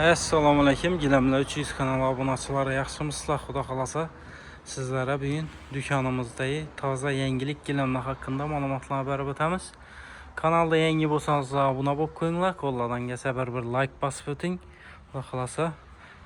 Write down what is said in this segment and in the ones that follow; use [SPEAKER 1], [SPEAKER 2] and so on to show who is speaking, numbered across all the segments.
[SPEAKER 1] Assalamu alaykum. Gilamlar 300 kanala abunəçiləri yaxşımısınızlar? Xuda xalasa sizlərə bugün dükanımızdayı taza yengilik gilamlar haqqında məlumatlar bərab etəmiz. Kanalda yengi bolsanız abunə olub qoyunlar, qolladan gəlsə bir like basıb ötün. Xuda xalasa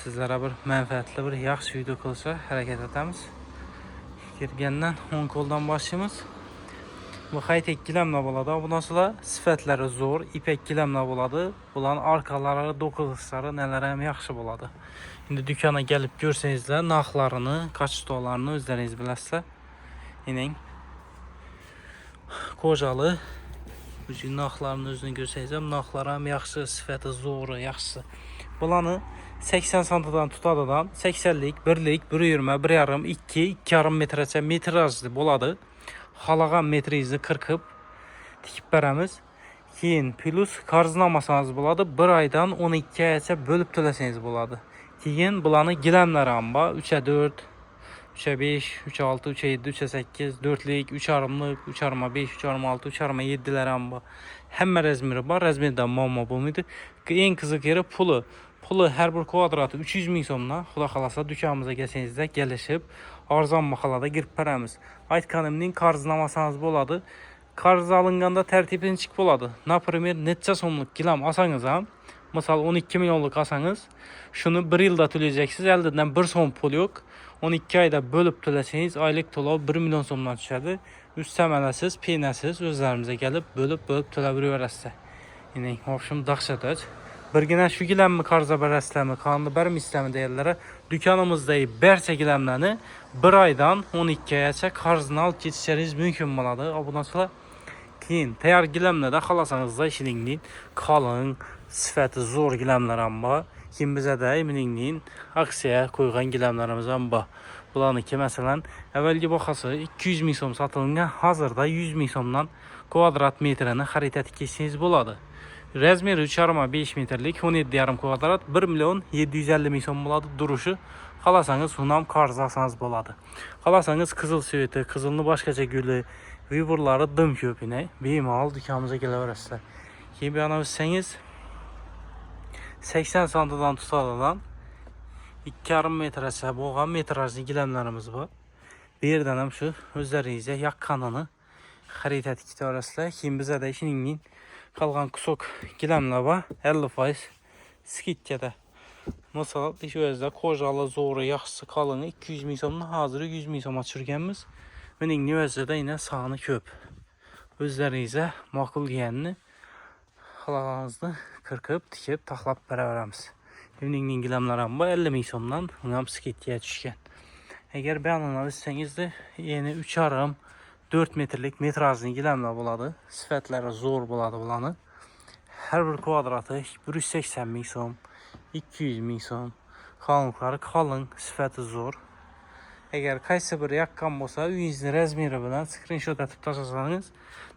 [SPEAKER 1] sizlərə bir mənfəətli bir yaxşı video qılsa hərəkət etəmiz. Girgəndən 10 koldan başlayırıq. Bu high-tech gilamlar boladı. Bundan sifətləri zor, ipək gilamlar boladı. Bunların arkaları, dokuqları nələrəm yaxşı boladı. İndi dükana gəlib görsənizlər, naxlarını, kaçtolarını özləriniz biləsizlər. İnin qocalı bu naxlarını özünü görsənizlər. Naxlarım yaxşı, sifəti zoru, yaxşısı. Bulanı 80 santıdan tutadadan 80'lik, 1'lik, 1.20, 1.5, 2, 2.5 metrəcə metrajlı boladı. Halağan metriyizi kırkıp tikib bərəmiz. Keyin plus qarızlamasanız buladı. 1 aydan 12 ayəcə bölüb töləsəniz buladı. Keyin bulanı giləmlər amba 3'ə 4, 3'ə 5, 3'ə 6, 3'ə 7, 3'ə 8, 4'lik, 3.5'lik, 3.5, 3.6, 3.7'lər amba. Həmmə rəzmiri var. Rəzmirdən mamma bu muydu? En qızıq yeri pulu. Pulu hər bir kvadratı 300.000 somla. Xuda xalasa dükanımıza gəlsənizdə gəlişib arzan maxalada girib bərəmiz. Aytkanımın qarızlamasanız boladı. Qarız alınğanda tərtibini çık boladı. Naprimер, neçə somluq gilam asanız ha? Misal 12 milyonluq asanız, şunu 1 ildə төлəyəcəksiniz. Əldən 1 som pul yox. 12 ayda bölüb töləsəniz aylıq tola 1 milyon somdan düşərdi. Üstəmələsiz, peynəsiz özlərimizə gəlib bölüb tölə bilirərsiniz. Yəni, hoşum daxşadır. Bir günə şu giləmmi qarza bərəsləmi, kanlı bərim istəmi deyirlərə, dükanımızdayı bərçə giləmləni 1 aydan 12 ayəcə qarzını alıb geçişəriz mümkün buladı. Bundan sonra keyin təyar giləmlə də xalasanızda işinliyin qalın, sifəti zor giləmlər amba. Kim bizə də eminliyin aksiyaya qoyğan giləmlərimiz amba. Bulanı ki, məsələn, əvvəlki baxası 200.000 som satılınca hazırda 100.000 somdan kvadrat metrəni xəritət keçsiniz buladı. Rəzmiri 3.5 metrlik 17,5 kvadrat 1.750.000 som buladı duruşu. Xalasanız sunam qarzasanız boladı. Xalasanız qızıl süveti, qızılını başqaca gülü, viburları dım köpünə beyimal dükanımıza gələ verəsizlər. Ki bir ana bilsəniz 80 santıdan tutadadan 2,5 metrəsə boğan metrajlı giləmlərimiz var. Bir dənəm şu özlərinizə yaqqanını xəritət kitə verəsizlər. Ki bizə də işinin qalğan kusok giləmlər var. 50% skitkədə. Mesela iş özdə qocalı, zoru, yaxşısı, qalını 200.000 somdan hazırı 100.000 soma çürgənimiz. Mənin özdə yine sağını köp. Özlərinizə maqul yiyənini xalağınızda qırqıb, tikib, taxlap bərəvərəmiz. Mənin giləmlərəm bu 50.000 somdan bunam skitkiyə düşkən. Əgər bəyanına bilsənizdir, yeni 3,5 4 metrlik metrajlı giləmlər buladı. Sifətləri zor buladı bulanı. Hər bir kvadratı 180.000 som, 200.000 som. Qalınlıqları qalın, sifəti zor. Əgər qaysı bir yaqqan olsa, üyünüzün rəzmiri bilən screenshot atıb taşısanız,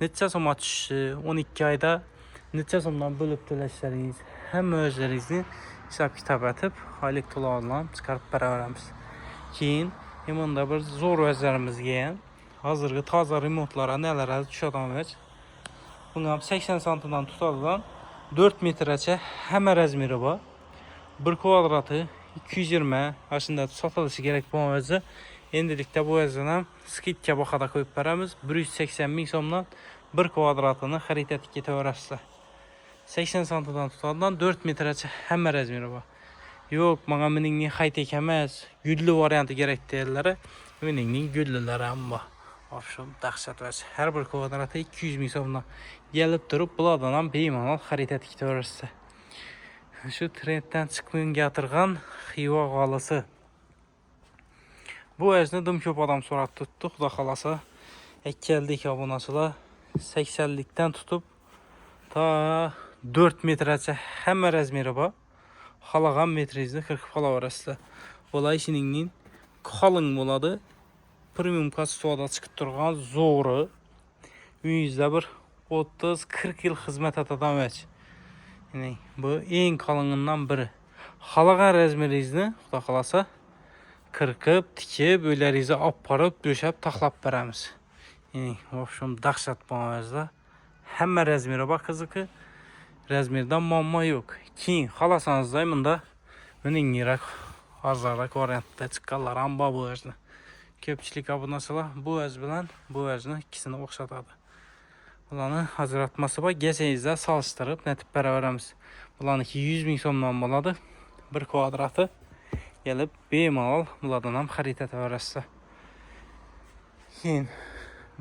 [SPEAKER 1] neçə soma düşüşü, 12 ayda neçə somdan bölüb töləşsəniz, həm özlərinizin hesab kitab atıb, aylıq tolarla çıxarıb bərəvərəmiz. Keyin, imanda bir zor özlərimiz geyən, hazırki taza remontlara nələrə düşədən veç. Bunlar 80 santıdan tutadıdan 4 metrəcə həmə rəzmiri var. 1 kvadratı 220 aşında satılışı gerek bu vəzə. Endilikdə bu vəzənə skitkə baxada qoyub bərəmiz. 180.000 somdan 1 kvadratını xəritət getə verəsizlər. 80 santıdan tutadıdan 4 metrəcə həmə rəzmiri var. Yox, mənə miningin high-tech əməz, güllü variantı gerek deyirlərə. Miningin güllüləri amma. Afşum, daxşat vəz. Hər bir kvadratı 200.000 somdan gəlib durub, buladan beyimanal xəritət kitə verəsizlər. Şu trenddən çıxmayın yatırğan xiva qalısı. Bu əzni dım köp adam sorat tutduq da xalasa. Əkəldik abunasıla 80'likdən tutub ta 4 metrəcə həmə rəzmiri var. Xalağan metrizini 40 xala verəsizlər. Olay işinin qalın boladı. Premium kastoda çıxıb durğan zoru. Yüzdə bir 30-40 yıl xizmət atadan vəc. Yəni, bu en qalınından biri. Xalağan rəzmirizni, xuda xalasa, qırqıb, tikib, öylərizi aparıb, döşəb, taxlap bərəmiz. Yəni, hoşum, daxşat bu əvəzdə. Həmmə rəzmiri bax qızı ki, Razmerdən muamma yox. Keyin xalasanız da bunda miningirək, arzaraq variantda çıxarlar. Amba bu özünü. Köpçülük abunasılar bu öz bilən bu özünü ikisini oxşadadı. Bulanı hazırlatması var. Gəsəyizdə salışdırıb nətib bərabərəmiz. Bulanı 100.000 somdan buladı. Bir kvadratı gelib bemalol bulardan ham xarita təvərəsə. Keyin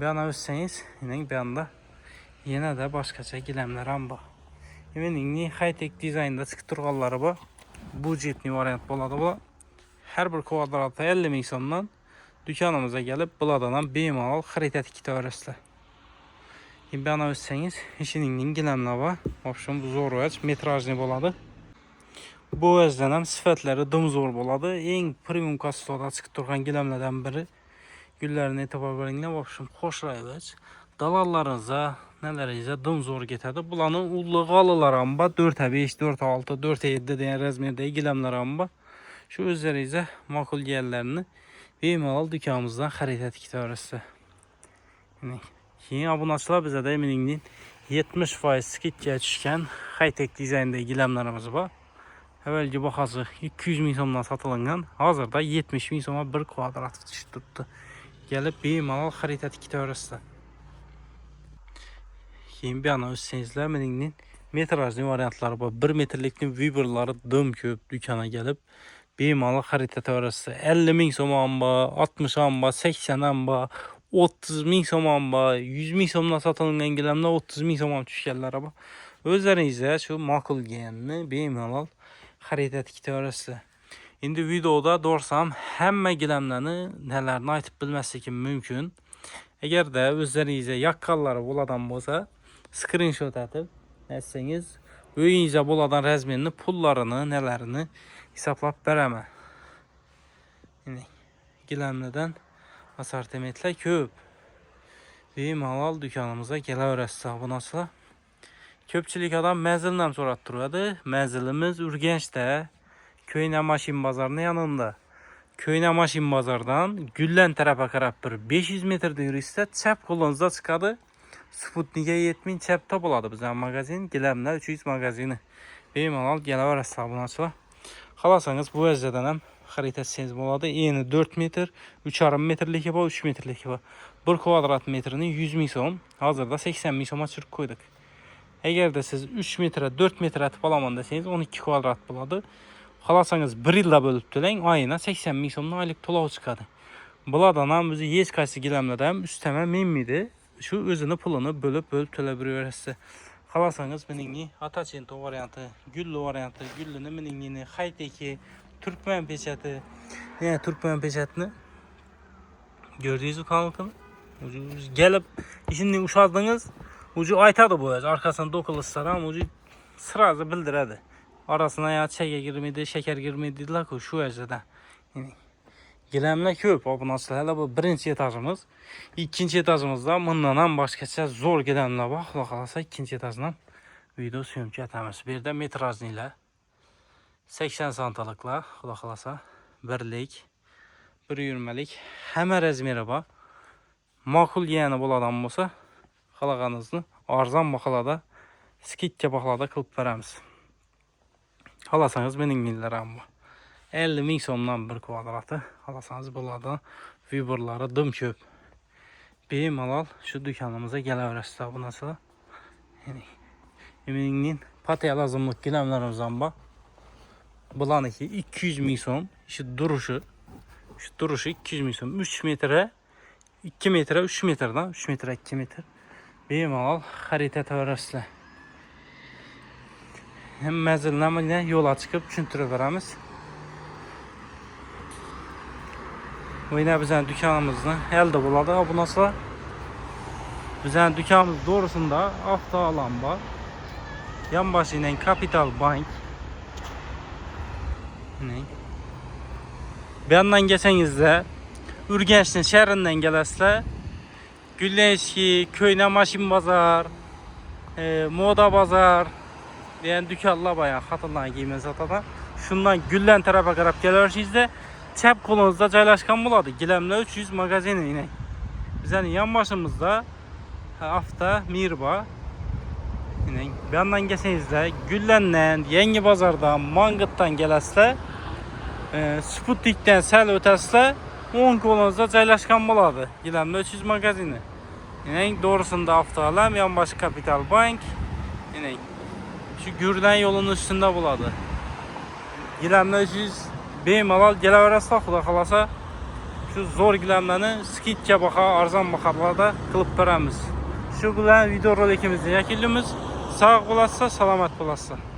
[SPEAKER 1] bəyana ötsəniz, yine bəyanda yenə də başqaça giləmlər ham var. Eminim high-tech dizaynda çıxıb turğanları var. Budjetli variant buladı bu. Hər bir kvadratı 50.000 somdan dükkanımıza gelib bulardan bemalol xarita tikib təvərəsə. Bana ötsəniz, işinin giləmlər var. Option bu zor vəc, metrajlı buladı. Bu özdən həm sifətləri dım zor buladı. En premium kastada çıxıb turğan giləmlərdən biri. Güllərini etibar veringlər, option xoş rayvəc. Dalallarınıza, nələrinizə dım zor getədi. Bulanın ulluğu alılar amba 4-5, 4-6, 4-7 deyən rəzmirdə giləmlər amba. Şu özlərinizə makul gəllərini bemalol dükkanımızdan xarita tikib təvərəsə. Keyin abunəçilər bizə də eminim 70% skidkə düşkən high-tech dizayndə giləmlərimiz var. Əvvəlki baxası 200.000 somdan satılıngan, hazırda 70.000 soma bir kvadrat düşüb tutdu. Gəlib bemalol xarita tikib təvərəsə. Keyin bir ana özsənizlər eminim metrajlı variantları var. 1 metrlikli Viber'ları dım köp dükkana gəlib bemalol xarita təvərəsə. 50.000 soma amba, 60 amba, 80 amba, 30.000 somam var, 100.000 somdan satılıngan giləmlər 30.000 somam düşkənlərə var. Özlərinizə şu makul geyənini bemalol xarita tikib təvərəsə. İndi videoda doğrursam həmmə giləmlərini nələrini aytıb bilməsi ki mümkün. Əgər də özlərinizə yaqqalları buladan bolsa, screenshot atıb etsəniz, öyünüzə buladan rəzmerini, pullarını, nələrini hesablab bərəmə. Giləmlərdən asortimentlər köp. Bemalol dükkanımıza gələ öyrəsə abunəçilər. Köpçülük adam mənzildən soratdırıyordu. Mənzilimiz Ürgəncdə, Köynə Maşin Bazarının yanında. Köynə Maşin Bazardan Güllən tərəfə qarab bir 500 metrdə yürüysə, çəp qolunuzda çıxadı. Sputnikə 70 çəpdə buladı bizə mağazin, giləmlər 300 mağazini. Bemalol gələ öyrəsə abunəçilər. Xalasanız bu əzədən həm xarita seniz buladı. Eni 4 metr, 3,5 metrlik var, 3 metrlik var. 1 kvadrat metrini 100.000 som, hazırda 80.000 soma çırp koyduk. Eğer de siz 3 metre, 4 metre atıb alaman deseniz 12 kvadrat buladı. Xalasanız 1 ildə bölüb tölən ayına 80.000 somdan aylıq tolav çıxadı. Buladan ham özü heç qaysı giləmlərdən üstəmə minmidir. Şu özünü pulunu bölüb tölə bilirsə. Xalasanız minini Atacento variantı, Güllü variantı, Güllünün minini, High-Tech'i, Türkmen peçeti. Yani Türkmen peçetini gördüğünüz kanalını gelip işini uşadınız. Ucu aytadı bu öz. Arkasına dokulursa ucu sırası bildirədi. Arasına ya çəyə girmedi, şəkər girmedi dedilər ki, şu özdə. Yəni giləmlər köp abunəçilər. Hələ bu birinci etajımız. İkinci etajımızda bundan başqaça zor giləmlər var. Xalasa ikinci etajdan video söhümkü etəmiz. Bir də metrajlı ilə 80 santalıkla xalasa birlik, bir yürüməlik həmə rəzmeri var. Makul yəni bul adam olsa xalaqanızını arzan baxalada, skidkə baxalada qılıb verəmiz. Xalasanız benim millərəm var. 50.000 somdan bir kvadratı. Xalasanız bunlardan Viber'ları dım köp. Bemalol şu dükkanımıza gələ öyrəsə abunəçilər. Yəni eminim patiya lazımlıq giləmlərimizdən var. Bulanı ki 200.000 som, şu duruşu 200.000 som, 3 metre, 2 metre, 3 metreden, 3 metre, 2 metre. Bemalol xarita təvərəslə. Hem məzilləmə yola çıxıb çüntürü verəmiz. Bu yine bizden dükkanımızda elde buladı abunəçilər. Bizden dükkanımız doğrusunda avto alan var. Yan başı ilə Kapital Bank. Bir yandan geçenizde Ürgəncin şəhərindən gələslə Gülleşki, Köynə Maşin Bazar, Moda Bazar deyən dükkanlar bayağı xatırlayın giyimə satada. Şundan Güllən tərəfə qarab gələrsizdə çəp qolunuzda caylaşqan buladı. Giləmlə 300 mağazini inək. Bizən yan başımızda Afta Mirba. Yine bir yandan gəlsənizdə Gülləndən, Yeni Bazardan, Manqıtdan gələslə, Sputnikdən səl ötəsilə 10 qolunuzda caylaşqan boladır. Giləmdə 300 mağazini. Yine doğrusunda Avtoaləm, yanbaşı Kapital Bank. Yine şu Gürdən yolunun üstündə buladı. Giləmdə 300 bemalal gələ verəslə xuda xalasa. Şu zor giləmləni skitçə baxa, arzan baxarlarda qılıb verəmiz. Şu video rolikimizi yəkillimiz. Sağ olasınız, salamat olasınız.